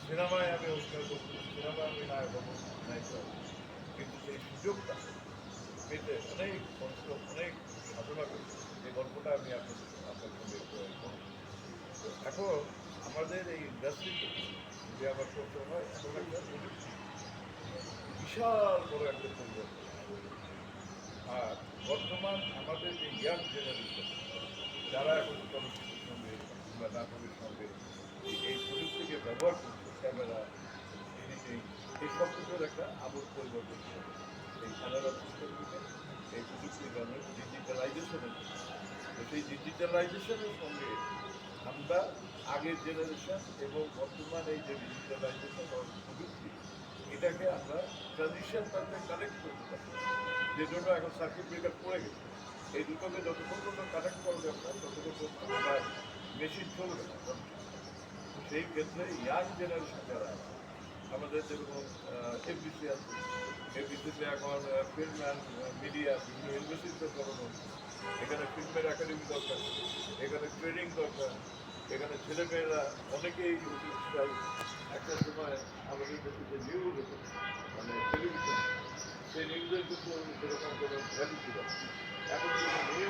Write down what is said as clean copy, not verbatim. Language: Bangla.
সিনেমায় আমি অভিনয় করবো, সিনেমায় আমি নায়ক হবো, নায়িকা হবো। কিন্তু সেই সুযোগটা পেতে অনেক কষ্ট, অনেক সাধনা করেছি। যে গল্পটা আমি আপনার সঙ্গে করছি। তো এখন আমাদের এই ইন্ডাস্ট্রিতে যদি আমার প্রশ্ন হয়, এখন একটা প্রযুক্তি বিশাল বড় একটা পরিবর্তন আসছে। আর বর্তমান আমাদের যে ইয়াং জেনারেশন যারা এখন চলচ্চিত্রের সঙ্গে কিংবা নাটকের সঙ্গে এই প্রযুক্তিকে ব্যবহার করছে, ক্যামেরা, এডিটিং, এই সব কিছুর একটা আমূল পরিবর্তন ঘটেছে এই ক্যামেরা সিস্টেম থেকে, এই প্রযুক্তির কারণে ডিজিটালাইজেশনের জন্য। তো সেই ডিজিটালাইজেশনের সঙ্গে আমরা আগের জেনারেশন এবং বর্তমান এই যে ডিজিটালাইজেশন ও প্রযুক্তি, এটাকে আমরা ট্রানজিশনটাতে কানেক্ট করতে পারি, যে জন্য এখন সার্কিট ব্রেকার পড়ে গেছে। এই দুটোকে যতক্ষণ পর্যন্ত কানেক্ট করবে আপনার, ততক্ষণ পর্যন্ত আবার মেশিন চলবে না চলচ্চিত্র। তো সেই ক্ষেত্রে ইয়াং জেনারেশন যারা আছে, আমাদের যেরকম এফডিসি আছে, এফডিসিতে এখন ফিল্ম অ্যান্ড মিডিয়া বিভিন্ন ইউনিভার্সিটিতে করানো হচ্ছে। এখানে ফিল্মের একাডেমি দরকার, এখানে ট্রেনিং দরকার, এখানে ছেলেমেয়েরা অনেকেই উৎসাহী। একটা সময় আমাদের দেশে যে নিউজ হতো, মানে টেলিভিশন, সেই নিউজের কিন্তু সেরকম কোনো ভ্যালু ছিল না। এখন কিন্তু নিউজ